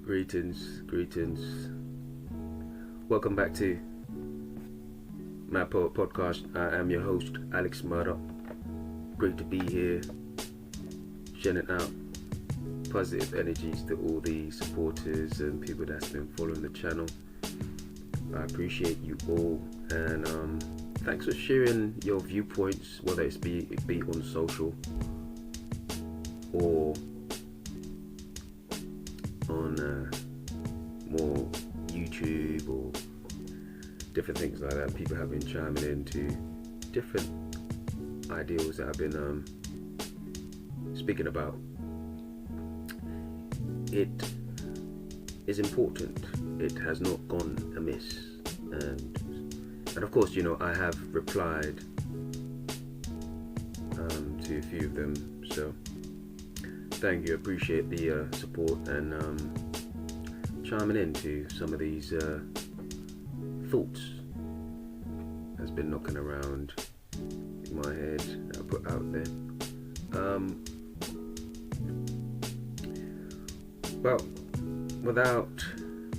Greetings. Welcome back to my Poet Podcast. I am your host, Alex Murdoch. Great to be here, sharing out positive energies to all the supporters and people that's been following the channel. I appreciate you all, and thanks for sharing your viewpoints, whether it be on social or on more YouTube or different things like that. People have been chiming into different ideals that I've been speaking about. It is important. It has not gone amiss, and of course, I have replied to a few of them. So thank you. Appreciate the support and chiming into some of these thoughts that's been knocking around in my head that I put out there. Well,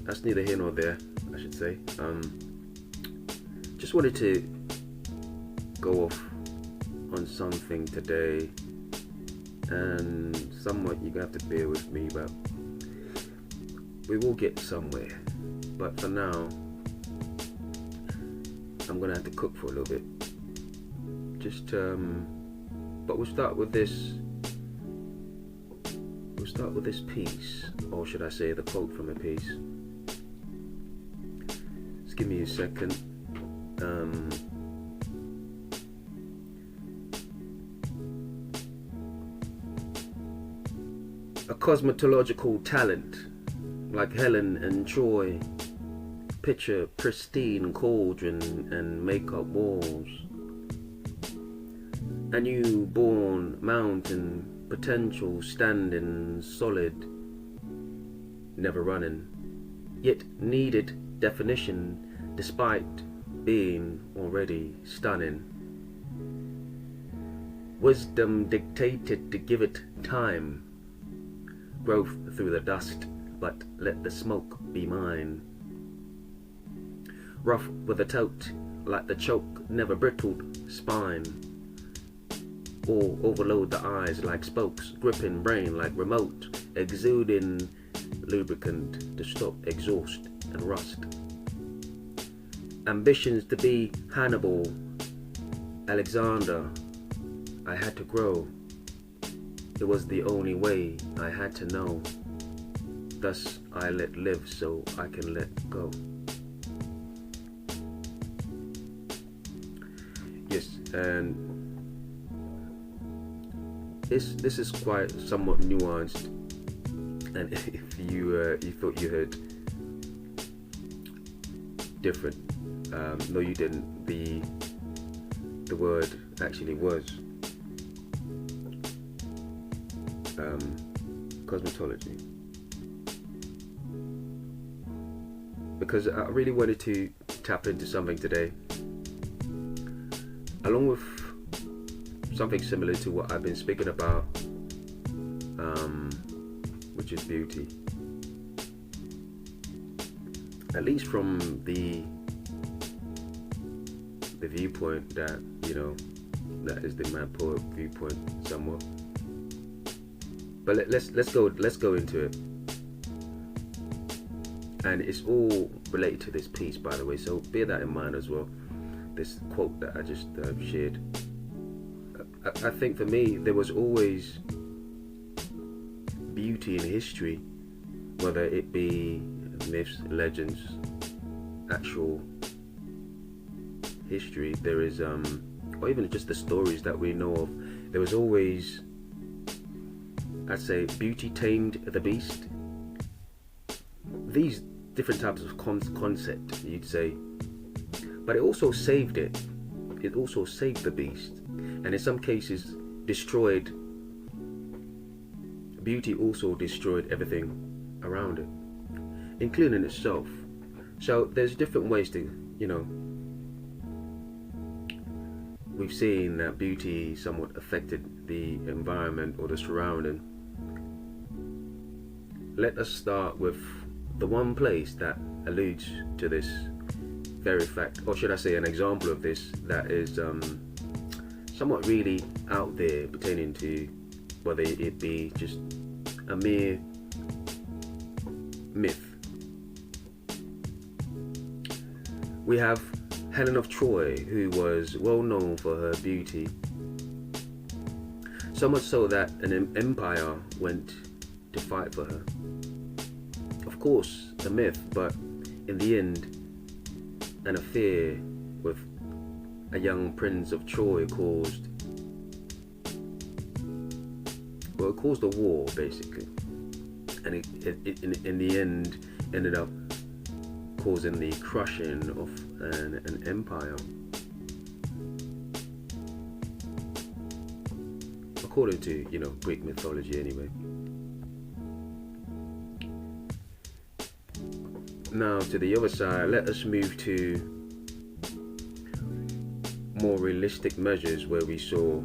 that's neither here nor there, I should say. Just wanted to go off on something today, and somewhat you're gonna have to bear with me, but we will get somewhere. But for now, I'm gonna have to cook for a little bit. But we'll start with this. We'll start with this piece, or should I say, the quote from a piece. Just give me a second. A cosmetological talent like Helen and Troy, picture pristine cauldron and makeup walls. A newborn mountain, potential standing solid, never running, yet needed definition despite being already stunning. Wisdom dictated to give it time, growth through the dust, but let the smoke be mine. Rough with a tote, like the choke, never brittled spine. Or overload the eyes like spokes, gripping brain like remote, exuding lubricant to stop exhaust and rust. Ambitions to be Hannibal, Alexander, I had to grow. It was the only way I had to know. Thus I let live so I can let go. Yes, and this is quite somewhat nuanced. And if you thought you heard different, no, you didn't. The word actually was cosmetology, because I really wanted to tap into something today, along with something similar to what I've been speaking about, which is beauty, at least from the viewpoint that that is the mad poet viewpoint somewhat. But let's go into it, and it's all related to this piece, by the way. So bear that in mind as well. This quote that I just shared. I think for me, there was always beauty in history, whether it be myths, legends, actual history. There is, or even just the stories that we know of. There was always, I'd say, beauty tamed the beast. These different types of concept, you'd say, but it also saved it. It also saved the beast, and in some cases destroyed. Beauty also destroyed everything around it, including itself. So there's different ways to, we've seen that beauty somewhat affected the environment or the surrounding. let us start with the one place that alludes to this very fact, or should I say an example of this that is somewhat really out there pertaining to whether it be just a mere myth. We have Helen of Troy, who was well known for her beauty, so much so that an empire went to fight for her. Of course, a myth, but in the end, an affair with a young prince of Troy caused a war, basically, and it in the end ended up causing the crushing of an empire, according to Greek mythology anyway. Now to the other side, let us move to more realistic measures where we saw,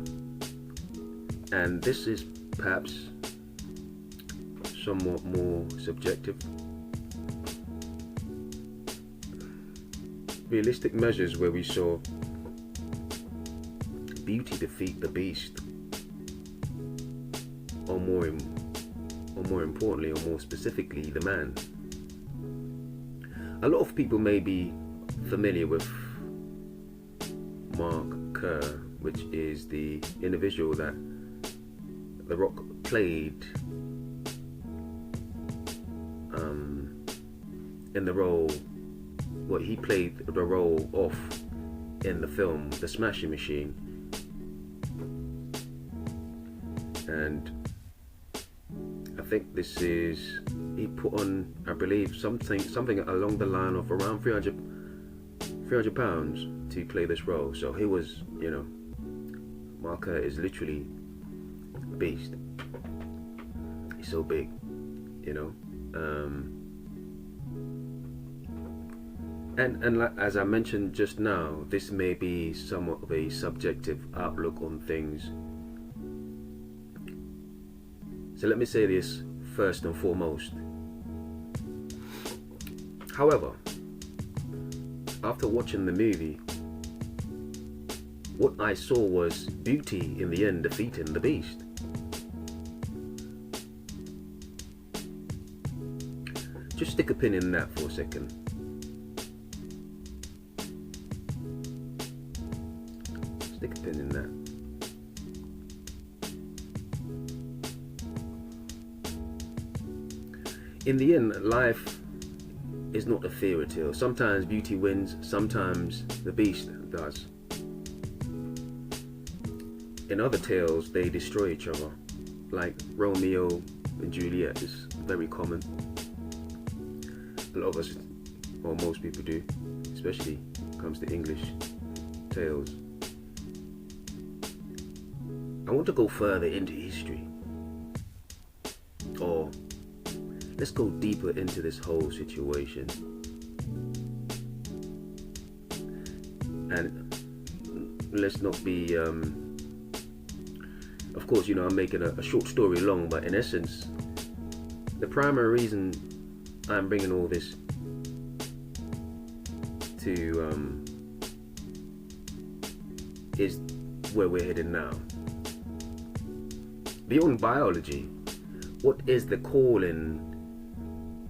and this is perhaps somewhat more subjective, realistic measures where we saw beauty defeat the beast, or more importantly, or more specifically, the man. A lot of people may be familiar with Mark Kerr, which is the individual that The Rock played in the role, he played the role of in the film The Smashing Machine, and I think this is, he put on, I believe, something along the line of around 300 pounds to play this role. So he was, Mark Kerr is literally a beast. He's so big, and like, as I mentioned just now, this may be somewhat of a subjective outlook on things. So let me say this first and foremost. However, after watching the movie, what I saw was beauty in the end defeating the beast. Just stick a pin in that for a second. Stick a pin in that. In the end, life is not a fairy tale. Sometimes beauty wins, sometimes the beast does. In other tales, they destroy each other, like Romeo and Juliet is very common. A lot of us, or most people do, especially when it comes to English tales. I want to go further into history, or let's go deeper into this whole situation. And let's not be, of course, I'm making a short story long, but in essence, the primary reason I'm bringing all this to is where we're headed now. Beyond biology, what is the calling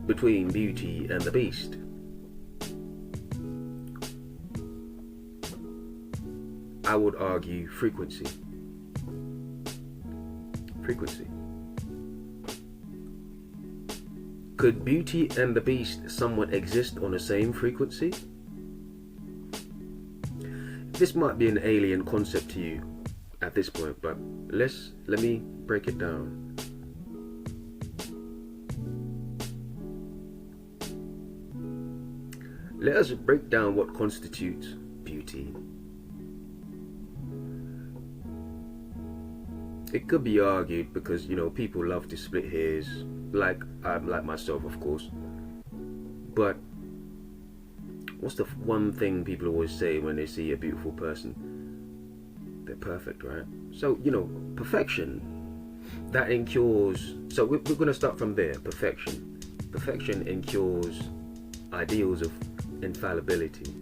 between beauty and the beast? I would argue frequency. Frequency. Could beauty and the beast somewhat exist on the same frequency? This might be an alien concept to you at this point, but let me break it down. Let us break down what constitutes beauty. It could be argued because people love to split hairs, like myself, of course. But what's the one thing people always say when they see a beautiful person? They're perfect, right? So perfection that incurs, so we're going to start from there. Perfection incurs ideals of infallibility.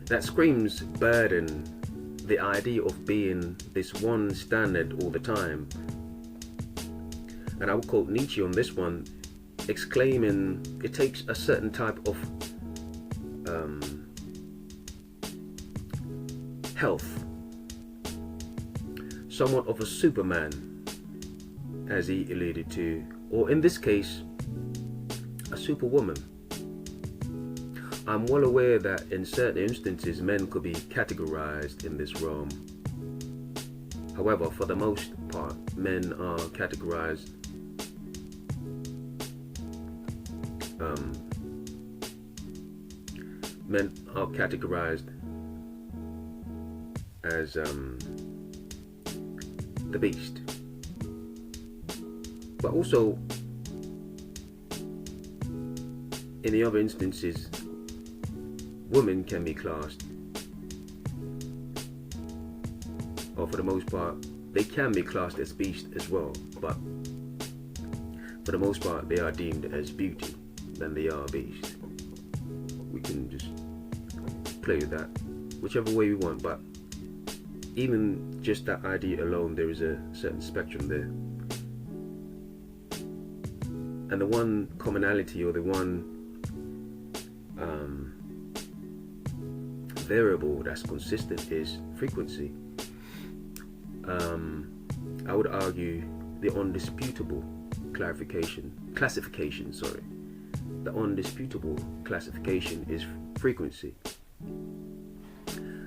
That screams burden, the idea of being this one standard all the time. And I will quote Nietzsche on this one, exclaiming, it takes a certain type of health, somewhat of a Superman, as he alluded to, or in this case, a Superwoman. I'm well aware that in certain instances men could be categorized in this realm. However, for the most part, men are categorized as the beast. But also, in the other instances, women can be classed, or for the most part, they can be classed as beast as well, but for the most part, they are deemed as beauty than they are beast. We can just play with that whichever way we want, but even just that idea alone, there is a certain spectrum there. And the one commonality, or the one variable that's consistent, is frequency. I would argue the undisputable classification, the undisputable classification is frequency.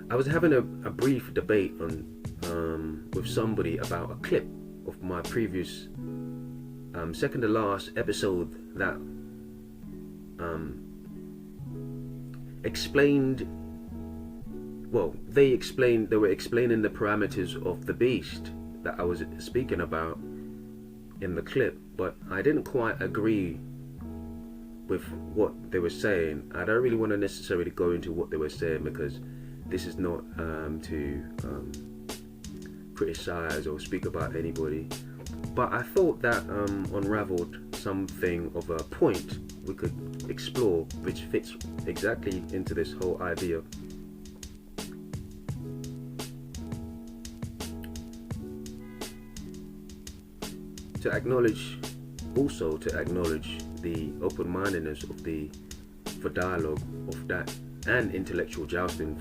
I was having a brief debate with somebody about a clip of my previous second to last episode that they were explaining the parameters of the beast that I was speaking about in the clip, but I didn't quite agree with what they were saying. I don't really want to necessarily go into what they were saying, because this is not to criticize or speak about anybody, but I thought that unraveled something of a point we could explore, which fits exactly into this whole idea. To acknowledge the open-mindedness for dialogue of that, and intellectual jousting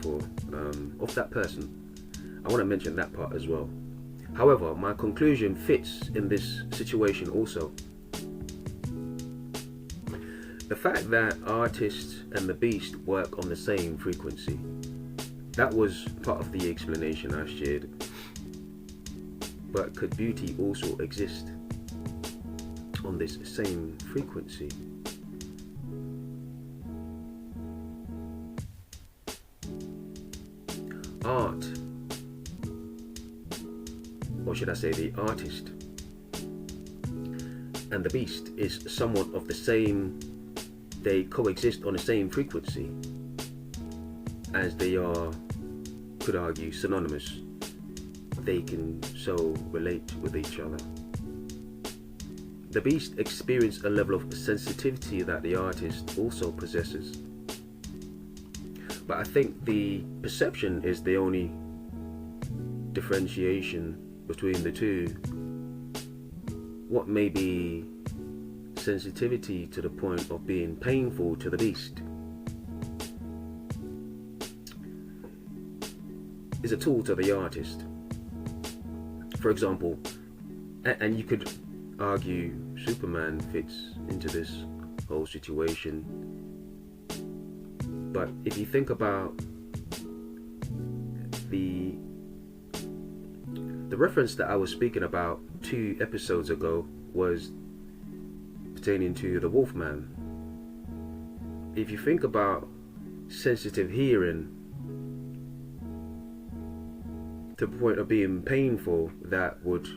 of that person. I want to mention that part as well. However, my conclusion fits in this situation also. The fact that artists and the beast work on the same frequency, that was part of the explanation I shared. But could beauty also exist on this same frequency? Art, or should I say the artist, and the beast is somewhat of the same. They coexist on the same frequency, as they are, could argue, synonymous. They can so relate with each other. The beast experiences a level of sensitivity that the artist also possesses. But I think the perception is the only differentiation between the two. What may be sensitivity to the point of being painful to the beast is a tool to the artist. For example, and you could argue Superman fits into this whole situation. But if you think about the reference that I was speaking about 2 episodes ago was pertaining to the Wolfman. If you think about sensitive hearing to the point of being painful, that would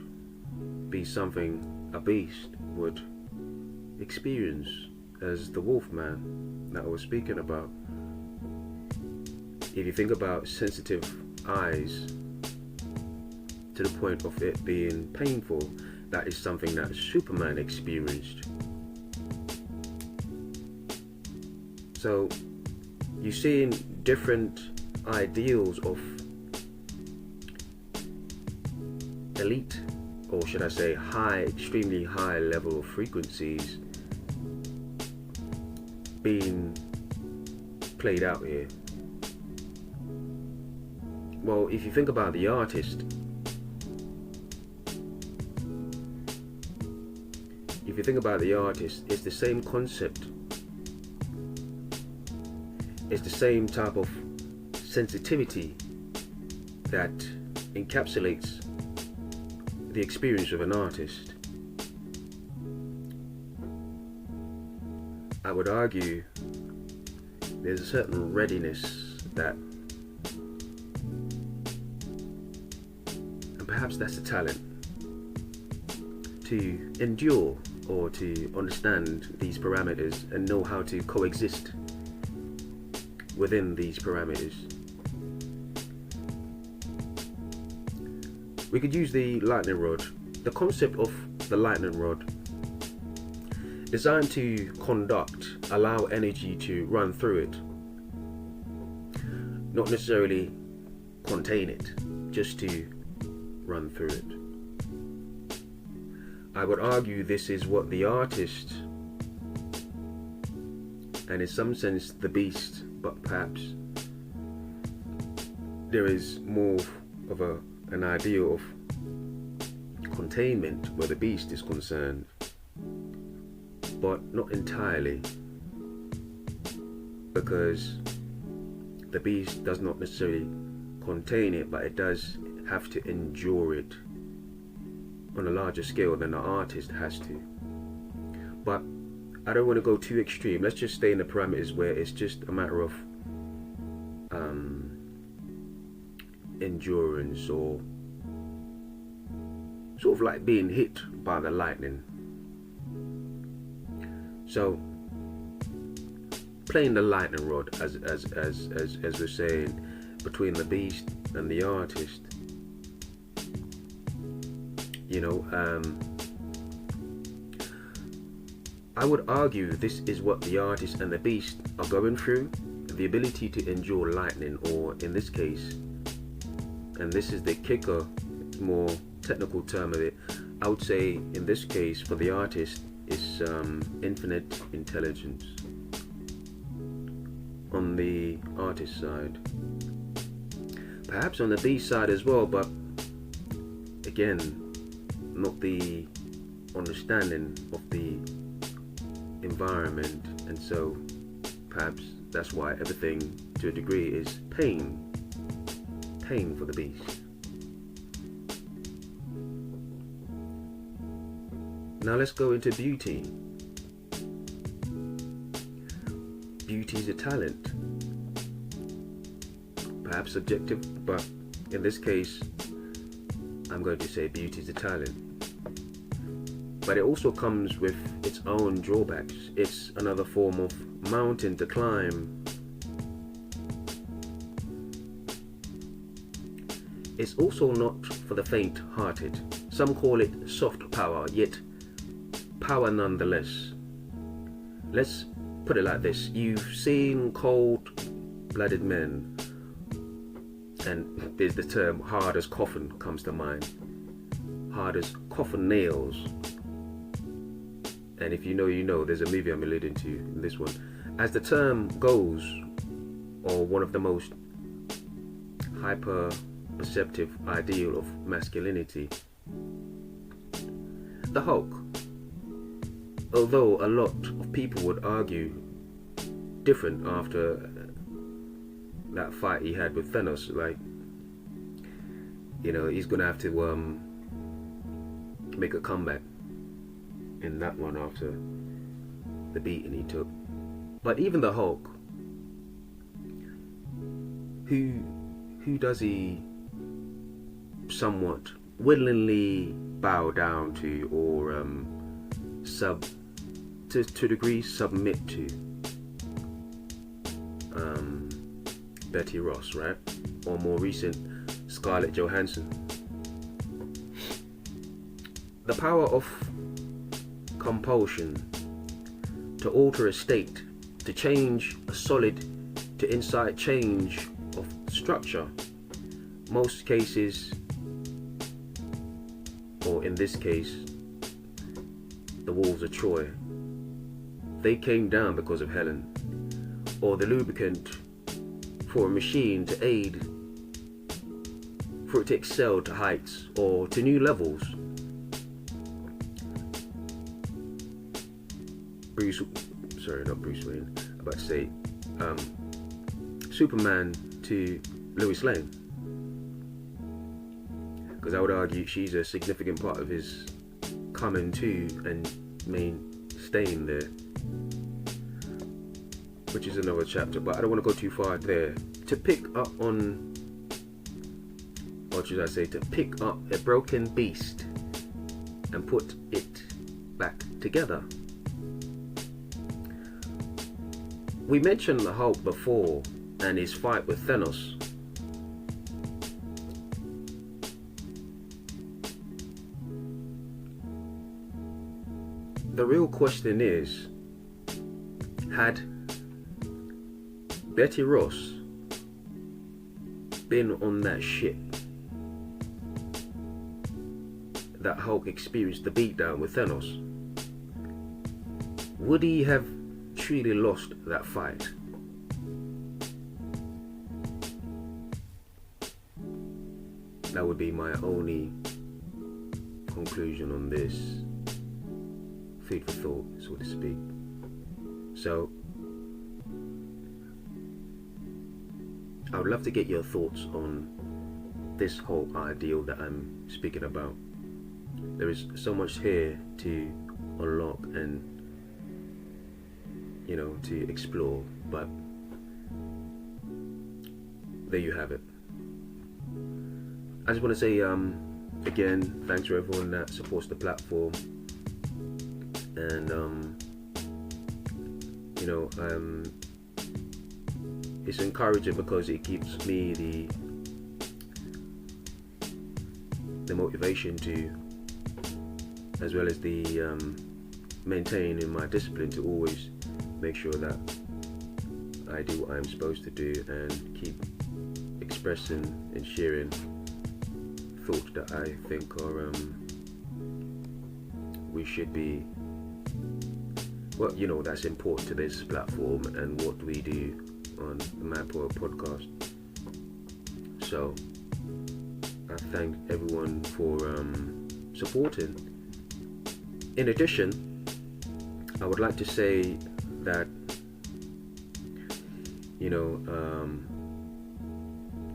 be something a beast would experience as the Wolfman that I was speaking about. If you think about sensitive eyes to the point of it being painful. That is something that Superman experienced. So you're seeing different ideals of elite, or should I say high, extremely high level of frequencies being played out here. Well, if you think about the artist, it's the same concept. It's the same type of sensitivity that encapsulates the experience of an artist. I would argue there's a certain readiness that, and perhaps that's a talent, to endure or to understand these parameters and know how to coexist within these parameters. We could use the lightning rod. The concept of the lightning rod, designed to conduct, allow energy to run through it, not necessarily contain it, just to run through it. I would argue this is what the artist, and in some sense the beast, but perhaps there is more of an idea of containment where the beast is concerned, but not entirely, because the beast does not necessarily contain it, but it does have to endure it on a larger scale than the artist has to. But I don't want to go too extreme. Let's just stay in the parameters where it's just a matter of endurance, or sort of like being hit by the lightning. So playing the lightning rod, as we're saying, between the beast and the artist, I would argue this is what the artist and the beast are going through, the ability to endure lightning, or in this case, and this is the kicker, more technical term of it, I would say in this case for the artist is infinite intelligence on the artist side, perhaps on the beast side as well, but again, not the understanding of the environment, and so perhaps that's why everything to a degree is pain for the beast. Now let's go into beauty. Beauty is a talent, perhaps subjective, but in this case I'm going to say beauty is a talent. But it also comes with its own drawbacks. It's another form of mountain to climb. It's also not for the faint-hearted. Some call it soft power, yet power nonetheless. Let's put it like this. You've seen cold-blooded men, and there's the term hard as coffin comes to mind. Hard as coffin nails. And if you know, you know, there's a movie I'm alluding to in this one. As the term goes, or one of the most hyper-perceptive ideal of masculinity, the Hulk. Although a lot of people would argue different after that fight he had with Thanos, like, he's gonna have to make a comeback in that one after the beating he took. But even the Hulk, who does he somewhat willingly bow down to, or to a degree submit to? Betty Ross, right? Or more recent, Scarlett Johansson. the power of compulsion to alter a state, to change a solid, to incite change of structure. Most cases, or in this case, the walls of Troy, they came down because of Helen, or the lubricant for a machine to aid for it to excel to heights or to new levels. Not Bruce Wayne, I'm about to say Superman to Lois Lane, because I would argue she's a significant part of his coming to and main staying there, which is another chapter, but I don't want to go too far there. To pick up on, or should I say, to pick up a broken beast and put it back together. We mentioned the Hulk before and his fight with Thanos. The real question is, had Betty Ross been on that ship that Hulk experienced the beatdown with Thanos, would he have truly lost that fight? That would be my only conclusion on this. Food for thought, so to speak. So I would love to get your thoughts on this whole ideal that I'm speaking about. There is so much here to unlock and, to explore, but there you have it. I just want to say again, thanks for everyone that supports the platform, and it's encouraging because it gives me the motivation to, as well as the maintaining my discipline to always make sure that I do what I'm supposed to do and keep expressing and sharing thoughts that I think are we should be, that's important to this platform and what we do on the Mad Poet podcast. So I thank everyone for supporting. In addition, I would like to say that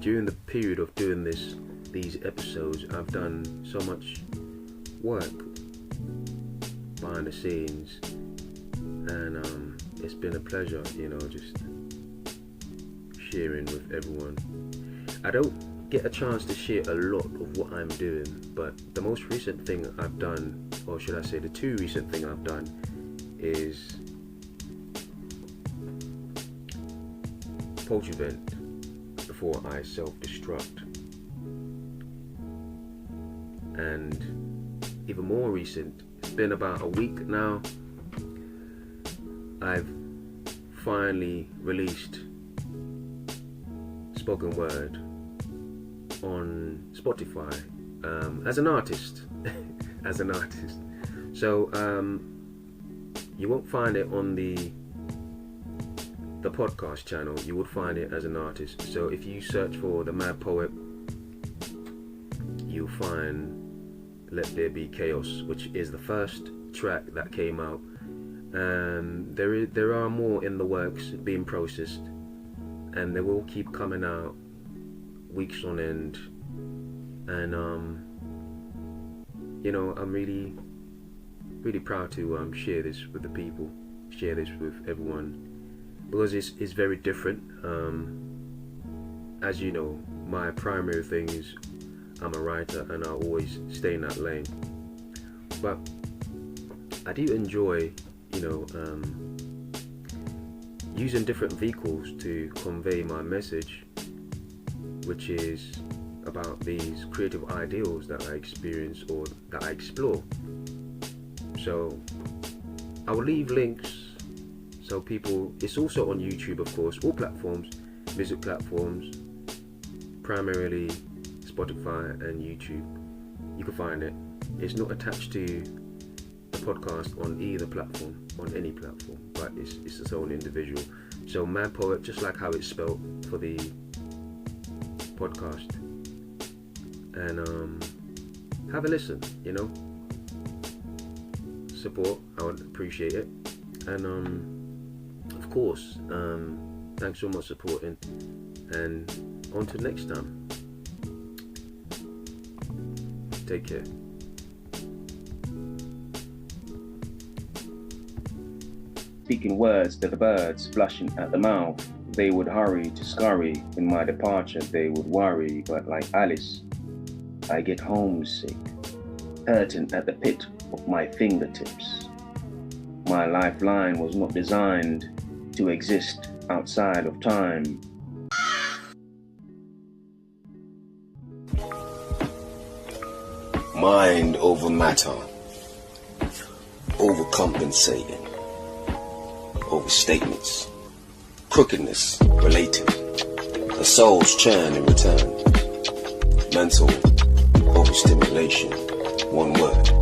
during the period of doing these episodes, I've done so much work behind the scenes, and it's been a pleasure, just sharing with everyone. I don't get a chance to share a lot of what I'm doing, but the most recent thing I've done, or should I say the two recent things I've done, is poetry event before I self-destruct, and even more recent, it's been about a week now, I've finally released spoken word on Spotify as an artist. So you won't find it on the podcast channel, you would find it as an artist. So if you search for the Mad Poet, you'll find Let There Be Chaos, which is the first track that came out, and there are more in the works being processed, and they will keep coming out weeks on end. And I'm really proud to share this with the people, share this with everyone, because it's very different. As you know, my primary thing is I'm a writer, and I'll always stay in that lane, but I do enjoy using different vehicles to convey my message, which is about these creative ideals that I experience or that I explore. So I will leave links so people, it's also on YouTube, of course, all platforms, music platforms, primarily Spotify and YouTube. You can find it. It's not attached to the podcast on either platform, on any platform, but it's its own individual. So Mad Poet, just like how it's spelled for the podcast. And have a listen, you know. Support, I would appreciate it. And of course, thanks so much for supporting, and on to next time. Take care. Speaking words to the birds, blushing at the mouth, they would hurry to scurry. In my departure they would worry, but like Alice, I get homesick, hurting at the pit of my fingertips. My lifeline was not designed to exist outside of time. Mind over matter, overcompensating, overstatements, crookedness related, the soul's churn in return, mental overstimulation, one word.